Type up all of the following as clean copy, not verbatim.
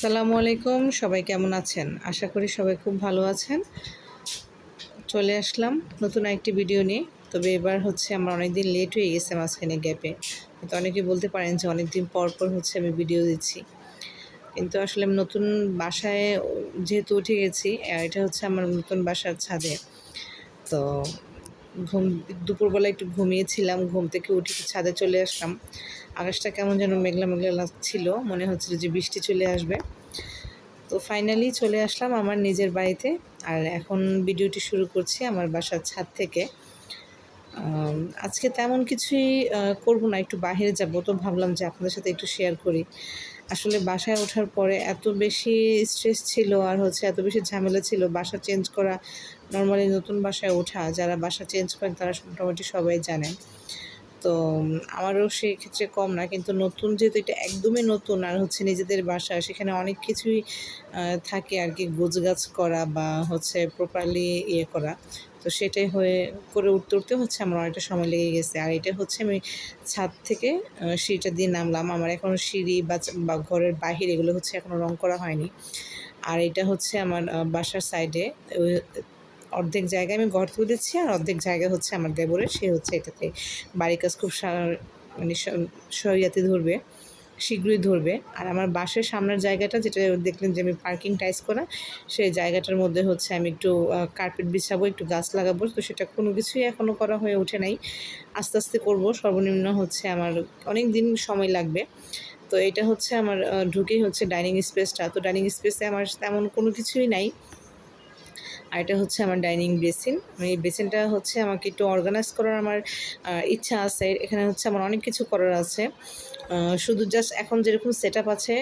আসসালামু আলাইকুম, সবাই কেমন আছেন? আশা করি সবাই খুব ভালো আছেন। চলে আসলাম নতুন একটি ভিডিও নিয়ে। তবে এবার হচ্ছে আমার অনেকদিন লেট হয়ে গেছে মাঝখানে গ্যাপে। হয়তো অনেকে বলতে পারেন যে অনেকদিন পর পর হচ্ছে আমি ভিডিও দিচ্ছি। কিন্তু আসলে আমি নতুন বাসায় যেহেতু উঠে গেছি, এটা হচ্ছে আমার নতুন বাসার ছাদে। তো ঘুম দুপুরবেলা একটু ঘুমিয়েছিলাম, ঘুম থেকে উঠে একটু ছাদে চলে আসলাম। আকাশটা কেমন যেন মেঘলা মেঘলা লাগছিল, মনে হচ্ছিল যে বৃষ্টি চলে আসবে। তো ফাইনালি চলে আসলাম আমার নিজের বাড়িতে। আর এখন ভিডিওটি শুরু করছি আমার বাসার ছাদ থেকে। আজকে তেমন কিছুই করব না, একটু বাহিরে যাব। তো ভাবলাম যে আপনাদের সাথে একটু শেয়ার করি। আসলে বাসায় ওঠার পরে এত বেশি স্ট্রেস ছিল, আর হচ্ছে এত বেশি ঝামেলা ছিল বাসা চেঞ্জ করা। নর্মালি নতুন বাসায় ওঠা, যারা বাসা চেঞ্জ করেন তারা মোটামুটি সবাই জানেন। তো আমারও সেই ক্ষেত্রে কম না, কিন্তু নতুন যেহেতু এটা একদমই নতুন, আর হচ্ছে নিজেদের বাসা, সেখানে অনেক কিছুই থাকে আর কি, গোছগাছ করা বা হচ্ছে প্রপারলি করা। তো সেটাই করে উঠতে উঠতে হচ্ছে আমার অনেকটা সময় লেগে গেছে। আর এটা হচ্ছে আমি ছাদ থেকে সিঁড়িটা দিয়ে নামলাম। আমার এখনও সিঁড়ি বা ঘরের বাহির এগুলো হচ্ছে এখনও রং করা হয়নি। আর এটা হচ্ছে আমার বাসার সাইডে অর্ধেক জায়গায় আমি ঘর তুলে দিচ্ছি, আর অর্ধেক জায়গা হচ্ছে আমার দেবরের, সে হচ্ছে এটাতে বাড়ির কাজ খুব মানে সহিয়াতে ধরবে, শীঘ্রই ধরবে। আর আমার বাসের সামনের জায়গাটা, যেটা দেখলেন যে আমি পার্কিং টাইস করা, সেই জায়গাটার মধ্যে হচ্ছে আমি একটু কার্পেট বিছাবো, একটু গাছ লাগাবো। তো সেটা কোনো কিছুই এখনও করা হয়ে ওঠে নাই, আস্তে আস্তে করবো। সর্বনিম্ন হচ্ছে আমার অনেক দিন সময় লাগবে। তো এটা হচ্ছে আমার ঢুকেই হচ্ছে ডাইনিং স্পেসটা। তো ডাইনিং স্পেসে আমার তেমন কোনো কিছুই নাই। আর এটা হচ্ছে আমার ডাইনিং বেসিন। এই বেসিনটা হচ্ছে আমাকে একটু অর্গানাইজ করার আমার ইচ্ছা আছে। এখানে হচ্ছে আমার অনেক কিছু করার আছে। শুধু জাস্ট এখন যেরকম সেটআপ আছে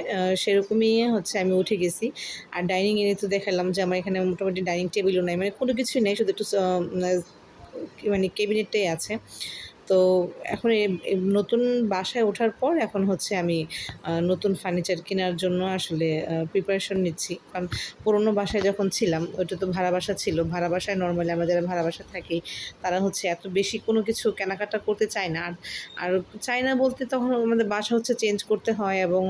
সেরকমই হচ্ছে আমি উঠে গেছি। আর ডাইনিং এনে তো দেখালাম যে আমার এখানে মোটামুটি ডাইনিং টেবিলও নাই, মানে কোনো কিছুই নেই, শুধু একটু মানে ক্যাবিনেটটাই আছে। তো এখন নতুন বাসায় ওঠার পর এখন হচ্ছে আমি নতুন ফার্নিচার কেনার জন্য আসলে প্রিপারেশন নিচ্ছি। কারণ পুরনো বাসায় যখন ছিলাম, ওইটা তো ভাড়া বাসা ছিল। ভাড়া বাসায় নরমালি আমরা যারা ভাড়া বাসায় থাকি, তারা হচ্ছে এত বেশি কোনো কিছু কেনাকাটা করতে চায় না। আর চায় না বলতে, তখন আমাদের বাসা হচ্ছে চেঞ্জ করতে হয়, এবং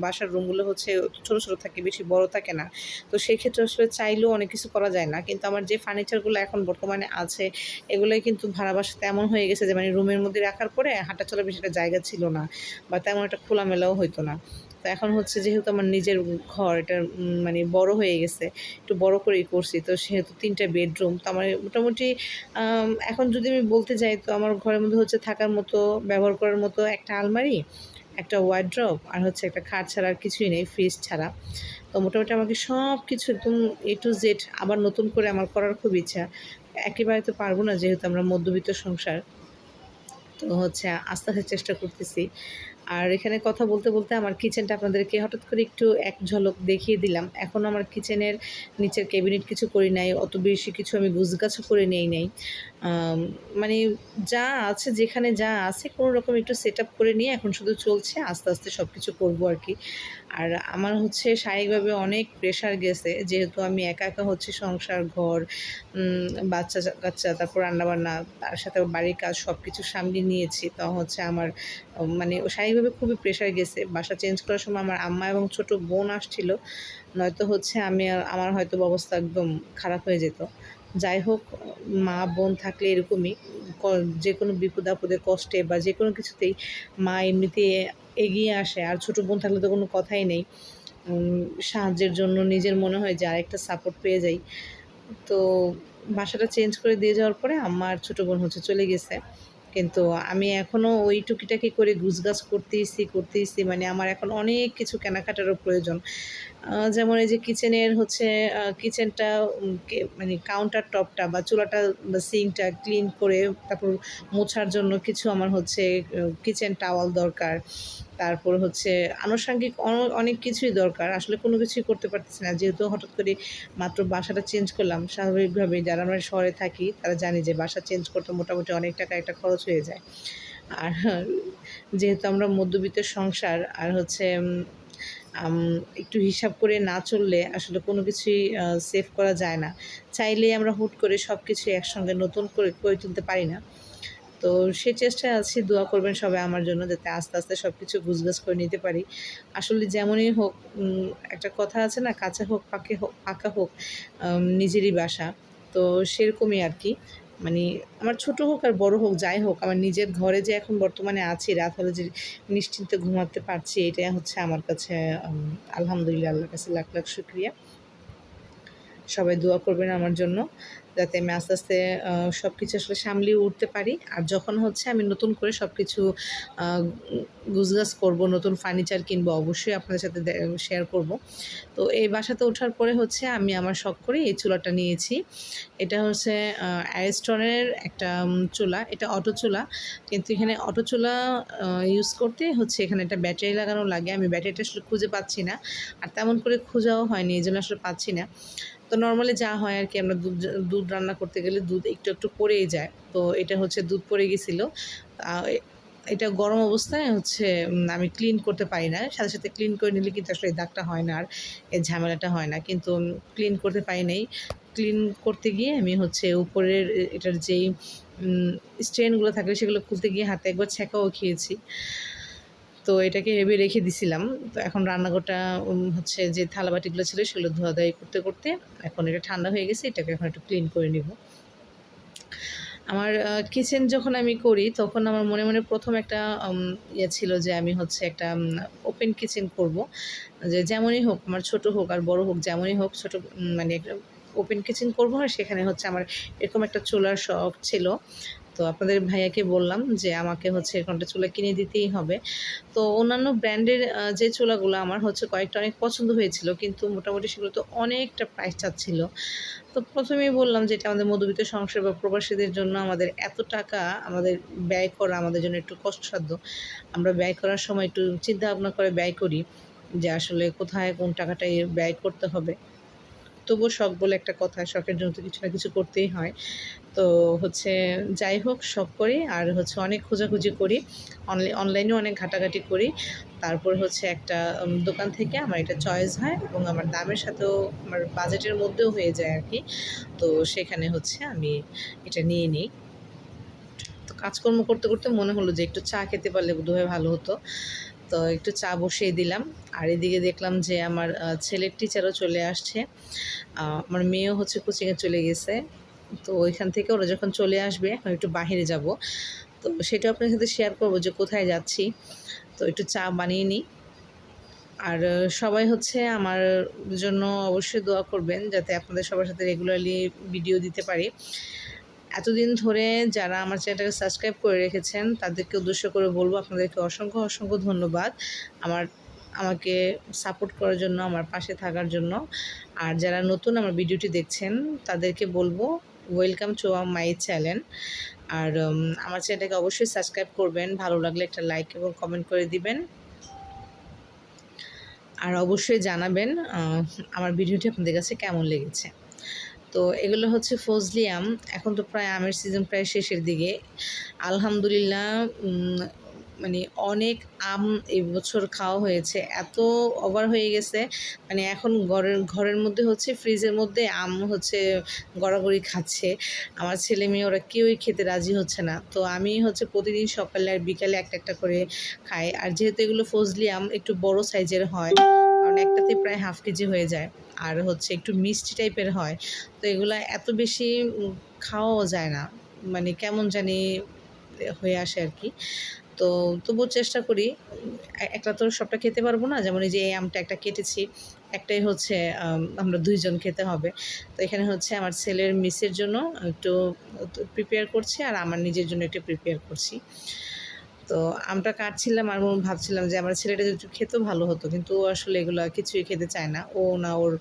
বাসার রুমগুলো হচ্ছে ছোটো ছোটো থাকে, বেশি বড় থাকে না। তো সেই ক্ষেত্রে আসলে চাইলেও অনেক কিছু করা যায় না। কিন্তু আমার যে ফার্নিচারগুলো এখন বর্তমানে আছে, এগুলোই কিন্তু ভাড়া বাসাতে এমন হয়ে গেছে যে মানে রুমের মধ্যে রাখার পরে হাঁটা চলার বেশি একটা জায়গা ছিল না, বা তেমন একটা খোলামেলাও হইতো না। তো এখন হচ্ছে যেহেতু আমার নিজের ঘর, এটা মানে বড় হয়ে গেছে, একটু বড় করেই করছি। তো সেহেতু 3টা বেডরুম, তো আমার মোটামুটি এখন যদি আমি বলতে যাই, তো আমার ঘরের মধ্যে হচ্ছে থাকার মতো, ব্যবহার করার মতো একটা আলমারি, একটা ওয়ার্ড্রব, আর হচ্ছে একটা খাট ছাড়া আর কিছুই নেই, ফ্রিজ ছাড়া। তো মোটামুটি আমাকে সব কিছু একদম A to Z আবার নতুন করে আমার করার খুব ইচ্ছা। একেবারে তো পারবো না, যেহেতু আমরা মধ্যবিত্ত সংসার। তো হচ্ছে আস্তে আস্তে চেষ্টা করতেছি। আর এখানে কথা বলতে বলতে আমার কিচেনটা আপনাদেরকে হঠাৎ করে একটু এক ঝলক দেখিয়ে দিলাম। এখনও আমার কিচেনের নিচের ক্যাবিনেট কিছু করি নাই, অত বেশি কিছু আমি গুছগাছও করে নেই নাই। মানে যা আছে, যেখানে যা আছে কোনো রকম একটু সেট আপ করে নিয়ে এখন শুধু চলছে, আস্তে আস্তে সব কিছু করবো আর কি। আর আমার হচ্ছে শারীরিকভাবে অনেক প্রেশার গেছে, যেহেতু আমি একা একা হচ্ছে সংসার, ঘর, বাচ্চা কাচ্চা, তারপর রান্নাবান্না, তার সাথে বাড়ির কাজ সব কিছু সামলিয়ে নিয়েছি। তো হচ্ছে আমার মানে শারীরিকভাবে খুবই প্রেশার গেছে। বাসা চেঞ্জ করার সময় আমার আম্মা এবং ছোট বোন আসছিল, নয়তো হচ্ছে আমার হয়তো অবস্থা একদম খারাপ হয়ে যেত। যাই হোক, মা বোন থাকলে এরকমই, যে কোনো বিপদ আপদে, কষ্টে বা যে কোনো কিছুতেই মা এমনিতে এগিয়ে আসে। আর ছোট বোন থাকলে তো কোনো কথাই নেই, সাহায্যের জন্য নিজের মনে হয় যে আরেকটা সাপোর্ট পেয়ে যাই। তো বাসাটা চেঞ্জ করে দিয়ে যাওয়ার পরে আম্মা আর ছোটো বোন হচ্ছে চলে গেছে। কিন্তু আমি এখনও ওই টুকিটাকি করে গুছগাছ করতেইছি। মানে আমার এখন অনেক কিছু কেনাকাটারও প্রয়োজন। যেমন এই যে কিচেনের হচ্ছে কিচেনটা, মানে কাউন্টার টপটা বা চুলাটা বা সিঙ্কটা ক্লিন করে তারপর মোছার জন্য কিছু আমার হচ্ছে কিচেন টাওয়াল দরকার। তারপর হচ্ছে আনুষঙ্গিক অনেক কিছুই দরকার। আসলে কোনো কিছুই করতে পারতেছি না, যেহেতু হঠাৎ করে মাত্র বাসাটা চেঞ্জ করলাম। স্বাভাবিকভাবেই যারা আমরা শহরে থাকি তারা জানি যে বাসা চেঞ্জ করতে মোটামুটি অনেক টাকা একটা খরচ হয়ে যায়। আর যেহেতু আমরা মধ্যবিত্তের সংসার, আর হচ্ছে একটু হিসাব করে না চললে আসলে কোনো কিছুই সেভ করা যায় না। চাইলেই আমরা হুট করে সব কিছু একসঙ্গে নতুন করে তুলতে পারি না। তো সেই চেষ্টায় আছি, দোয়া করবেন সবাই আমার জন্য যাতে আস্তে আস্তে সব কিছু গুছগাছ করে নিতে পারি। আসলে যেমনই হোক, একটা কথা আছে না, কাঁচা হোক পাকা হোক নিজেরই বাসা। তো সেরকমই আর কি। মানে আমার ছোট হোক আর বড় হোক, যাই হোক, আমার নিজের ঘরে যে এখন বর্তমানে আছি, রাত হলে যে নিশ্চিন্তে ঘুমাতে পারছি, এটাই হচ্ছে আমার কাছে আলহামদুলিল্লাহ, আল্লাহর কাছে লাখ লাখ শুকরিয়া। সবাই দোয়া করবেন আমার জন্য যাতে আমি আস্তে আস্তে সব কিছু আসলে সামলিয়ে উঠতে পারি। আর যখন হচ্ছে আমি নতুন করে সব কিছু গুছগাছ করবো, নতুন ফার্নিচার কিনবো, অবশ্যই আপনাদের সাথে শেয়ার করব। তো এই বাসাতে ওঠার পরে হচ্ছে আমি আমার শখ করে এই চুলাটা নিয়েছি। এটা হচ্ছে অ্যারিস্টনের একটা চুলা। এটা অটো চুলা, কিন্তু এখানে অটো চুলা ইউজ করতে হচ্ছে এখানে একটা ব্যাটারি লাগানো লাগে। আমি ব্যাটারিটা আসলে খুঁজে পাচ্ছি না, আর তেমন করে খোঁজাও হয়নি, এই জন্য আসলে পাচ্ছি না। তো নর্মালি যা হয় আর কি, আমরা দুধ রান্না করতে গেলে দুধ একটু একটু পড়েই যায়। তো এটা হচ্ছে দুধ পড়ে গেছিলো। এটা গরম অবস্থায় হচ্ছে আমি ক্লিন করতে পারি না। সাথে সাথে ক্লিন করে নিলে কিন্তু আসলে এই দাগটা হয় না, আর এই ঝামেলাটা হয় না। কিন্তু ক্লিন করতে পারি নাই। ক্লিন করতে গিয়ে আমি হচ্ছে উপরের এটার যেই স্ট্রেনগুলো থাকে সেগুলো খুলতে গিয়ে হাতে একবার ছ্যাঁকাও খেয়েছি। তো এটাকে এভাবে রেখে দিছিলাম। তো এখন রান্নাঘরটা হচ্ছে যে থালাবাটিগুলো ছিল সেগুলো ধোয়াধাই করতে করতে এখন এটা ঠান্ডা হয়ে গেছে। এটাকে এখন একটু ক্লিন করে নিব। আমার কিচেন যখন আমি করি তখন আমার মনে মনে প্রথম একটা ইয়ে ছিল যে আমি হচ্ছে একটা ওপেন কিচেন করব। যে যেমনই হোক, আমার ছোট হোক আর বড় হোক, যেমনই হোক, ছোট মানে একটা ওপেন কিচেন করবো। আর সেখানে হচ্ছে আমার এরকম একটা চুলার শখ ছিল। তো আপনাদের ভাইয়াকে বললাম যে আমাকে হচ্ছে এরকম একটা চুলা কিনে দিতেই হবে। তো অন্যান্য ব্র্যান্ডের যে চুলাগুলো আমার হচ্ছে কয়েকটা অনেক পছন্দ হয়েছিল, কিন্তু মোটামুটি সেগুলো তো অনেকটা প্রাইস চাচ্ছিল। তো প্রথমেই বললাম যে এটা আমাদের মধ্যবিত্ত সংসার বা প্রবাসীদের জন্য আমাদের এত টাকা আমাদের ব্যয় করা আমাদের জন্য একটু কষ্টসাধ্য। আমরা ব্যয় করার সময় একটু চিন্তা ভাবনা করে ব্যয় করি যে আসলে কোথায় কোন টাকাটা ব্যয় করতে হবে। তবুও শখ বলে একটা কথা, শখের জন্য তো কিছু না কিছু করতেই হয়। তো হচ্ছে যাই হোক, শখ করি আর হচ্ছে অনেক খোঁজাখুঁজি করি, অনলাইনেও অনেক ঘাটাঘাটি করি। তারপর হচ্ছে একটা দোকান থেকে আমার এটা চয়েস হয় এবং আমার দামের সাথেও আমার বাজেটের মধ্যেও হয়ে যায় আর কি। তো সেখানে হচ্ছে আমি এটা নিয়ে নিই। তো কাজকর্ম করতে করতে মনে হলো যে একটু চা খেতে পারলে বোধহয় ভালো হতো। তো একটু চা বসিয়ে দিলাম। আর এদিকে দেখলাম যে আমার ছেলের টিচারও চলে আসছে। আমার মেয়েও হচ্ছে কোচিংয়ে চলে গেছে। তো ওইখান থেকে ওরা যখন চলে আসবে এখন একটু বাহিরে যাব। তো সেটাও আপনার সাথে শেয়ার করব যে কোথায় যাচ্ছি। তো একটু চা বানিয়ে নিই। আর সবাই হচ্ছে আমার জন্য অবশ্যই দোয়া করবেন যাতে আপনাদের সবার সাথে রেগুলারলি ভিডিও দিতে পারি। এতদিন ধরে যারা আমার চ্যানেলটাকে সাবস্ক্রাইব করে রেখেছেন তাদেরকে উদ্দেশ্য করে বলবো আপনাদেরকে অসংখ্য অসংখ্য ধন্যবাদ আমাকে সাপোর্ট করার জন্য, আমার পাশে থাকার জন্য। আর যারা নতুন আমার ভিডিওটি দেখছেন তাদেরকে বলবো ওয়েলকাম টু মাই চ্যানেল। আর আমার চ্যানেলটাকে অবশ্যই সাবস্ক্রাইব করবেন, ভালো লাগলে একটা লাইক এবং কমেন্ট করে দিবেন। আর অবশ্যই জানাবেন আমার ভিডিওটি আপনাদের কাছে কেমন লেগেছে। তো এগুলো হচ্ছে ফজলি আম। এখন তো প্রায় আমের সিজন প্রায় শেষের দিকে। আলহামদুলিল্লাহ মানে অনেক আম এই বছর খাওয়া হয়েছে। এত ওভার হয়ে গেছে, মানে এখন ঘরের মধ্যে হচ্ছে ফ্রিজের মধ্যে আম হচ্ছে গড়াগড়ি খাচ্ছে। আমার ছেলে মেয়ে ওরা কেউই খেতে রাজি হচ্ছে না। তো আমি হচ্ছে প্রতিদিন সকালে আর বিকালে একটা একটা করে খাই। আর যেহেতু এগুলো ফজলি আম একটু বড় সাইজের হয়, কারণ একটাতে প্রায় হাফ কেজি হয়ে যায়। আর হচ্ছে একটু মিষ্টি টাইপের হয়। তো এগুলা এত বেশি খাওয়াও যায় না, মানে কেমন জানি হয়ে আসে আর কি। তো তবুও চেষ্টা করি, একটা তো সবটা খেতে পারবো না। যেমন এই যে এই আমটা একটা কেটেছি, একটাই হচ্ছে আমরা ২ জন খেতে হবে। তো এখানে হচ্ছে আমার ছেলের মিসের জন্য একটু প্রিপেয়ার করছি আর আমার নিজের জন্য একটু প্রিপেয়ার করছি। তো আমটা কাটছিলাম আর ভাবছিলাম যে আমার ছেলেটা যদি একটু খেতেও ভালো হতো, কিন্তু ও আসলে এগুলো কিছুই খেতে চায় না, ও না ওর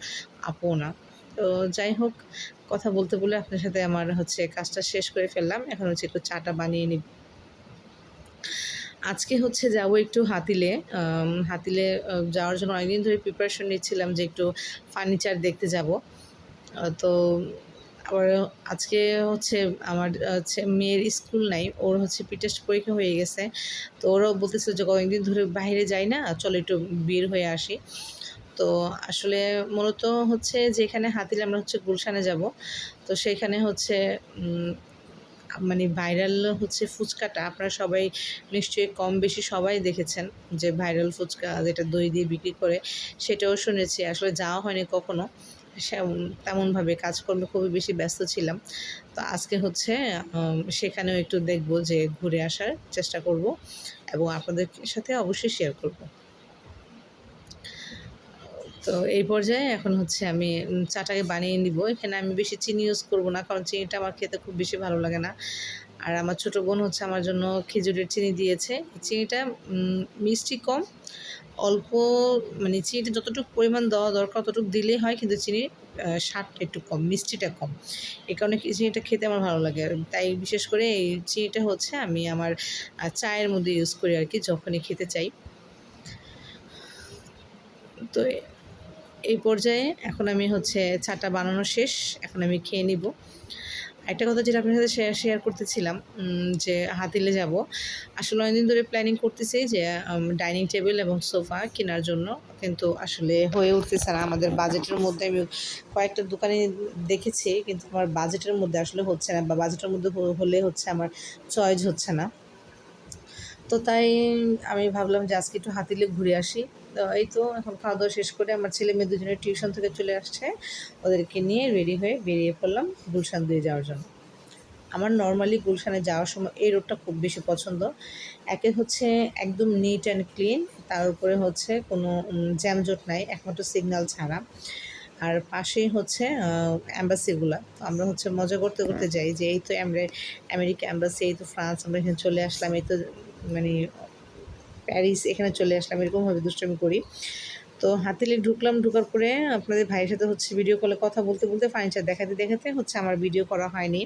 আপুও না। তো যাই হোক, কথা বলতে বলে আপনার সাথে আমার হচ্ছে কাজটা শেষ করে ফেললাম। এখন হচ্ছে একটু চাটা বানিয়ে নিই। আজকে হচ্ছে যাব একটু হাতিলে। হাতিলে যাওয়ার জন্য অনেকদিন ধরে প্রিপারেশন নিচ্ছিলাম যে একটু ফার্নিচার দেখতে যাব। তো আবার আজকে হচ্ছে আমার মেয়ের স্কুল নাই, ওর হচ্ছে প্রি-টেস্ট পরীক্ষা হয়ে গেছে। তো ওরাও বলতেছে যে কয়েকদিন ধরে বাইরে যাই না, চলো একটু বের হয়ে আসি। তো আসলে মূলত হচ্ছে যেখানে হাতিলে আমরা হচ্ছে গুলশানে যাব। তো সেইখানে হচ্ছে মানে ভাইরাল হচ্ছে ফুচকাটা আপনারা সবাই নিশ্চয়ই কম বেশি সবাই দেখেছেন, যে ভাইরাল ফুচকা যেটা দই দিয়ে বিক্রি করে, সেটাও শুনেছি। আসলে যাওয়া হয়নি কখনো, তেমনভাবে কাজকর্মে খুবই বেশি ব্যস্ত ছিলাম। তো আজকে হচ্ছে সেখানেও একটু দেখব, যে ঘুরে আসার চেষ্টা করব এবং আপনাদের সাথে অবশ্যই শেয়ার করব। তো এই পর্যায়ে এখন হচ্ছে আমি চাটাকে বানিয়ে নিব। এখানে আমি বেশি চিনি ইউজ করব না, কারণ চিনিটা আমার খেতে খুব বেশি ভালো লাগে না। আর আমার ছোটো বোন হচ্ছে আমার জন্য খেজুরের চিনি দিয়েছে। চিনিটা মিষ্টি কম, অল্প, মানে চিনিটা যতটুকু পরিমাণ দেওয়া দরকার ততটুকু দিলেই হয়, কিন্তু চিনির স্বাদটা একটু কম, মিষ্টিটা কম। এই কারণে চিনিটা খেতে আমার ভালো লাগে। তাই বিশেষ করে এই চিনিটা হচ্ছে আমি আমার চায়ের মধ্যে ইউজ করি আর কি, যখনই খেতে চাই। তো এই পর্যায়ে এখন আমি হচ্ছে চাটা বানানো শেষ, এখন আমি খেয়ে নিব। একটা কথা যেটা আপনার সাথে শেয়ার করতেছিলাম, যে হাতিলে যাব। আসলে অনেকদিন ধরে প্ল্যানিং করতেছি যে ডাইনিং টেবিল এবং সোফা কেনার জন্য, কিন্তু আসলে হয়ে উঠতেছে না আমাদের বাজেটের মধ্যে। আমি কয়েকটা দোকানে দেখেছি, কিন্তু আমার বাজেটের মধ্যে আসলে হচ্ছে না, বা বাজেটের মধ্যে হলে হচ্ছে আমার চয়েস হচ্ছে না। তো তাই আমি ভাবলাম যে আজকে একটু হাতিলে ঘুরে আসি। তো এই তো এখন খাওয়া দাওয়া শেষ করে আমার ছেলে মেয়ে দুজনের টিউশন থেকে চলে আসছে, ওদেরকে নিয়ে রেডি হয়ে বেরিয়ে পড়লাম গুলশান দিয়ে যাওয়ার জন্য। আমার নর্মালি গুলশানে যাওয়ার সময় এই রোডটা খুব বেশি পছন্দ। একে হচ্ছে একদম নিট অ্যান্ড ক্লিন, তার উপরে হচ্ছে কোনো জ্যামজট নাই, একমাত্র সিগন্যাল ছাড়া। আর পাশেই হচ্ছে অ্যাম্বাসিগুলা। তো আমরা হচ্ছে মজা করতে করতে যাই যে এই তো আমেরিকা অ্যাম্বাসি, এই তো ফ্রান্স, আমরা এখানে চলে আসলাম, এই তো মানে প্যারিস, এখানে চলে আসলাম, এরকমভাবে দুষ্টামি করি। তো হাতিলে ঢুকলাম, ঢোকার পরে আপনাদের ভাইয়ের সাথে হচ্ছে ভিডিও কলে কথা বলতে বলতে ফার্নিচার দেখাতে দেখাতে হচ্ছে আমার ভিডিও করা হয়নি।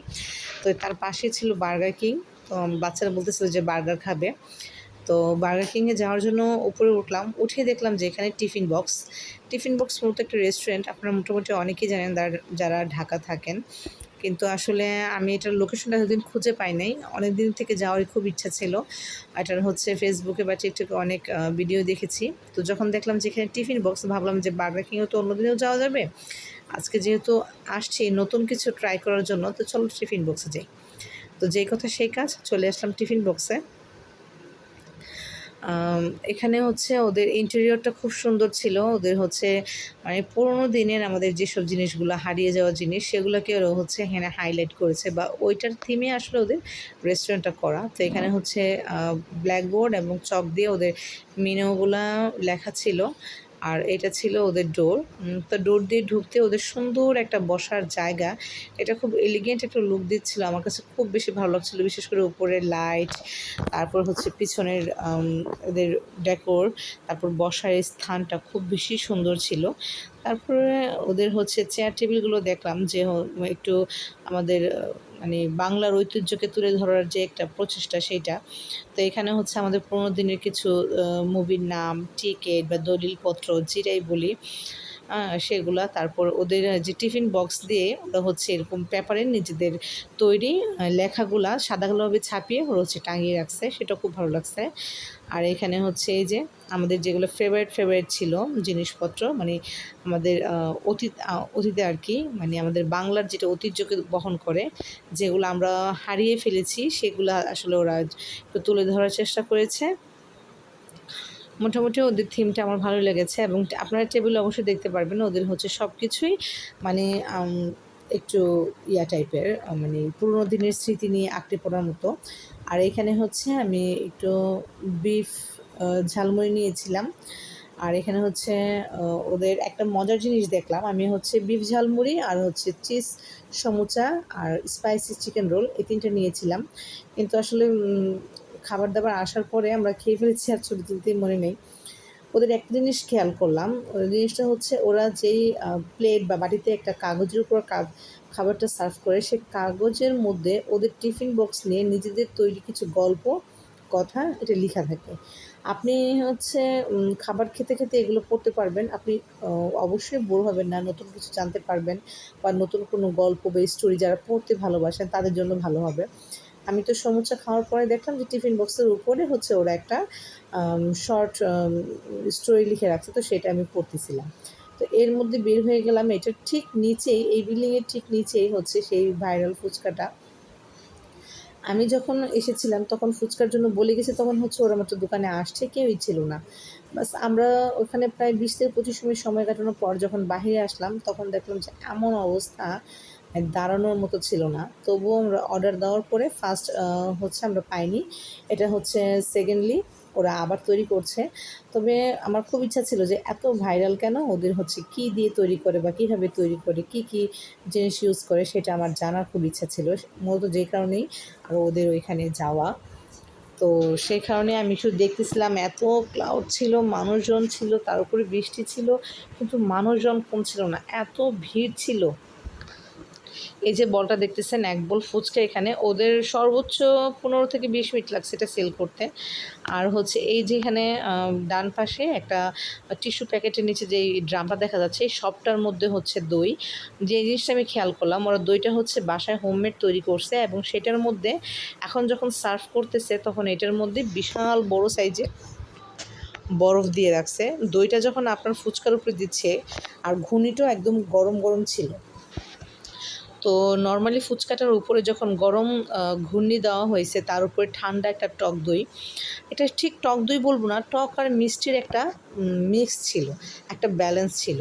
তো তার পাশে ছিল বার্গার কিং। তো বাচ্চারা বলতেছিল যে বার্গার খাবে। তো বার্গার কিংয়ে যাওয়ার জন্য উপরে উঠলাম, উঠে দেখলাম যে এখানে টিফিন বক্স। টিফিন বক্স মূলত একটা রেস্টুরেন্ট, আপনারা মোটামুটি অনেকেই জানেন যারা ঢাকা থাকেন। কিন্তু আসলে আমি এটার লোকেশনটা এতদিন খুঁজে পাই নাই, অনেক দিন থেকে যাওয়ার খুব ইচ্ছা ছিল। এটার হচ্ছে ফেসবুকে বা টিকটকে অনেক ভিডিও দেখেছি। তো যখন দেখলাম যে এখানে টিফিন বক্স, ভাবলাম যে বার্গার কিংয়েও তো অন্যদিনেও যাওয়া যাবে, আজকে যেহেতু আসছি নতুন কিছু ট্রাই করার জন্য, তো চলো টিফিন বক্সে যাই। তো যেই কথা সেই কাজ, চলে আসলাম টিফিন বক্সে। এখানে হচ্ছে ওদের ইন্টেরিয়রটা খুব সুন্দর ছিল। ওদের হচ্ছে মানে পুরোনো দিনের আমাদের যেসব জিনিসগুলো হারিয়ে যাওয়া জিনিস, সেগুলোকে ওরা হচ্ছে এখানে হাইলাইট করেছে, বা ওইটার থিমে আসলে ওদের রেস্টুরেন্টটা করা। তো এখানে হচ্ছে ব্ল্যাকবোর্ড এবং চক দিয়ে ওদের মেনুগুলা লেখা ছিল। আর এটা ছিল ওদের ডোর। তো ডোর দিয়ে ঢুকতে ওদের সুন্দর একটা বসার জায়গা, এটা খুব এলিগেন্ট একটা লুক দিচ্ছিল, আমার কাছে খুব বেশি ভালো লাগছিলো। বিশেষ করে উপরের লাইট, তারপর হচ্ছে পিছনের ওদের ডেকোর, তারপর বসার স্থানটা খুব বেশি সুন্দর ছিল। তারপরে ওদের হচ্ছে চেয়ার টেবিলগুলো দেখলাম, যে একটু আমাদের মানে বাংলার ঐতিহ্যকে তুলে ধরার যে একটা প্রচেষ্টা, সেইটা। তো এখানে হচ্ছে আমাদের পুরোনো দিনের কিছু মুভির নাম, টিকিট বা দলিলপত্র যেটাই বলি, সেগুলা। তারপর ওদের যে টিফিন বক্স দিয়ে ওরা হচ্ছে এরকম পেপারের নিজেদের তৈরি লেখাগুলা সাদাগুলোভাবে ছাপিয়ে ওরা হচ্ছে টাঙিয়ে রাখছে, সেটা খুব ভালো লাগছে। আর এখানে হচ্ছে এই যে আমাদের যেগুলো ফেভারিট ছিল জিনিসপত্র, মানে আমাদের অতীতে আর কি, মানে আমাদের বাংলার যেটা ঐতিহ্যকে বহন করে, যেগুলো আমরা হারিয়ে ফেলেছি, সেগুলো আসলে ওরা একটু তুলে ধরার চেষ্টা করেছে। মোটামুটি ওদের থিমটা আমার ভালো লেগেছে, এবং আপনারা টেবিলে অবশ্যই দেখতে পারবেন ওদের হচ্ছে সব কিছুই মানে একটু ইয়া টাইপের, মানে পুরোনো দিনের স্মৃতি নিয়ে আঁকড়ে পড়ার মতো। আর এখানে হচ্ছে আমি একটু বিফ ঝালমুড়ি নিয়েছিলাম। আর এখানে হচ্ছে ওদের একটা মজার জিনিস দেখলাম, আমি হচ্ছে বিফ ঝালমুড়ি আর হচ্ছে চিজ সমুচা আর স্পাইসি চিকেন রোল, এই তিনটে নিয়েছিলাম। কিন্তু আসলে খাবার দাবার আসার পরে আমরা খেয়ে ফেলেছি, আর ছবি তুলতেই মনে নেই। ওদের একটা জিনিস খেয়াল করলাম, ওই জিনিসটা হচ্ছে ওরা যেই প্লেট বা বাটিতে একটা কাগজের উপর খাবারটা সার্ভ করে, সেই কাগজের মধ্যে ওদের টিফিন বক্স নিয়ে নিজেদের তৈরি কিছু গল্প, কথা এটা লেখা থাকে। আপনি হচ্ছে খাবার খেতে খেতে এগুলো পড়তে পারবেন, আপনি অবশ্যই বোর হবেন না, নতুন কিছু জানতে পারবেন, বা নতুন কোনো গল্প বা স্টোরি যারা পড়তে ভালোবাসেন তাদের জন্য ভালো হবে। আমি তো সমুচা খাওয়ার পরে দেখলাম যে টিফিন বক্সের উপরে হচ্ছে ওরা একটা শর্ট স্টোরি লিখে রাখছে, তো সেটা আমি পড়তেছিলাম। তো এর মধ্যে বের হয়ে গেলাম, এটার ঠিক নিচেই, এই বিল্ডিংয়ের ঠিক নিচেই হচ্ছে সেই ভাইরাল ফুচকাটা। আমি যখন এসেছিলাম তখন ফুচকার জন্য বলে গেছে, তখন হচ্ছে ওরা মাত্র দোকানে আসছে, কেউই ছিল না। বাস আমরা ওখানে প্রায় 20 থেকে 25 মিনিট সময় কাটানোর পর যখন বাহিরে আসলাম তখন দেখলাম যে এমন অবস্থা, দাঁড়ানোর মতো ছিল না। তবুও আমরা অর্ডার দেওয়ার পরে ফার্স্ট হচ্ছে আমরা পাইনি, এটা হচ্ছে সেকেন্ডলি ওরা আবার তৈরি করছে। তবে আমার খুব ইচ্ছা ছিল যে এত ভাইরাল কেন, ওদের হচ্ছে কী দিয়ে তৈরি করে বা কীভাবে তৈরি করে, কী কী জিনিস ইউজ করে সেটা আমার জানার খুব ইচ্ছা ছিল, মূলত যে কারণেই আর ওদের ওইখানে যাওয়া। তো সেই কারণে আমি শুধু দেখতেছিলাম, এত ক্লাউড ছিল, মানুষজন ছিল, তার উপরে বৃষ্টি ছিল, কিন্তু মানুষজন কমছিল না, এত ভিড় ছিল। এই যে বলটা দেখতেছেন, এক বল ফুচকা, এখানে ওদের সর্বোচ্চ 15 থেকে 20 মিনিট লাগছে এটা সেল করতে। আর হচ্ছে এই যে এখানে ডান পাশে একটা টিস্যু প্যাকেটের নিচে যেই ড্রামটা দেখা যাচ্ছে, এই সবটার মধ্যে হচ্ছে দই। যে জিনিসটা আমি খেয়াল করলাম, ওরা দইটা হচ্ছে বাসায় হোমমেড তৈরি করছে, এবং সেটার মধ্যে এখন যখন সার্ভ করতেছে তখন এটার মধ্যে বিশাল বড় সাইজে বরফ দিয়ে রাখছে। দইটা যখন আপনার ফুচকার উপরে দিচ্ছে, আর ঘুনিটাও একদম গরম গরম ছিল। তো নর্মালি ফুচকাটার উপরে যখন গরম ঘূর্ণি দেওয়া হয়েছে, তার উপরে ঠান্ডা একটা টক দই, এটা ঠিক টক দই বলবো না, টক আর মিষ্টির একটা মিক্স ছিল, একটা ব্যালেন্স ছিল।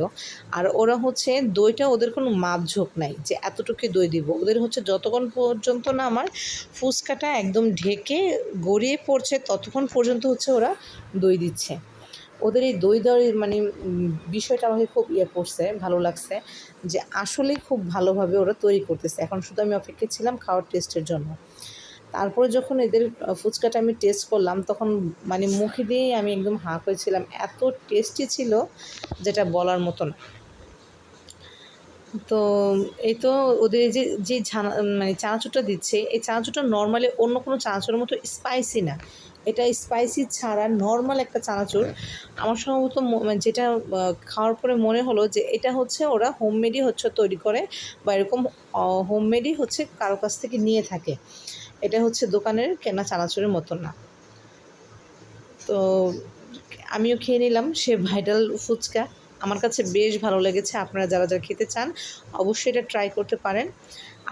আর ওরা হচ্ছে দইটা, ওদের কোনো মাপঝোঁক নাই যে এতটুকু দই দিব, ওদের হচ্ছে যতক্ষণ পর্যন্ত না আমার ফুচকাটা একদম ঢেকে গড়িয়ে পড়ছে ততক্ষণ পর্যন্ত হচ্ছে ওরা দই দিচ্ছে। ওদের এই দই দেওয়ার মানে বিষয়টা আমাকে খুব করছে, ভালো লাগছে যে আসলেই খুব ভালোভাবে ওরা তৈরি করতেছে। এখন শুধু আমি অপেক্ষা ছিলাম খাওয়ার টেস্টের জন্য। তারপরে যখন এদের ফুচকাটা আমি টেস্ট করলাম তখন মানে মুখে দিয়েই আমি একদম হাঁ করেছিলাম, এত টেস্টি ছিল যেটা বলার মতো না। তো এই তো ওদের এই যে যে মানে চানাচুরটা দিচ্ছে, এই চানাচুরটা নর্মালি অন্য কোনো চানাচুরের মতো স্পাইসি না, এটা স্পাইসি ছাড়া নর্মাল একটা চানাচুর। আমার সম্ভবত মানে যেটা খাওয়ার পরে মনে হলো যে এটা হচ্ছে ওরা হোমমেডই হচ্ছে তৈরি করে, বা এরকম হোমমেডই হচ্ছে কারো কাছ থেকে নিয়ে থাকে, এটা হচ্ছে দোকানের কেনা চানাচুরের মতো না। তো আমিও খেয়ে নিলাম সে ভাইরাল ফুচকা, আমার কাছে বেশ ভালো লেগেছে। আপনারা যারা যারা খেতে চান অবশ্যই এটা ট্রাই করতে পারেন।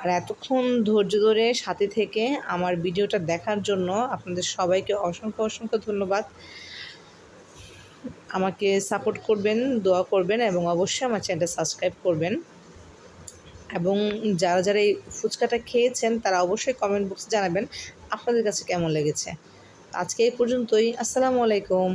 আর এতক্ষণ ধৈর্য ধরে সাথে থেকে আমার ভিডিওটা দেখার জন্য আপনাদের সবাইকে অসংখ্য অসংখ্য ধন্যবাদ। আমাকে সাপোর্ট করবেন, দোয়া করবেন, এবং অবশ্যই আমার চ্যানেলটা সাবস্ক্রাইব করবেন। এবং যারা যারা এই ফুচকাটা খেয়েছেন তারা অবশ্যই কমেন্ট বক্সে জানাবেন আপনাদের কাছে কেমন লেগেছে। আজকে এই পর্যন্তই। আসসালামু আলাইকুম।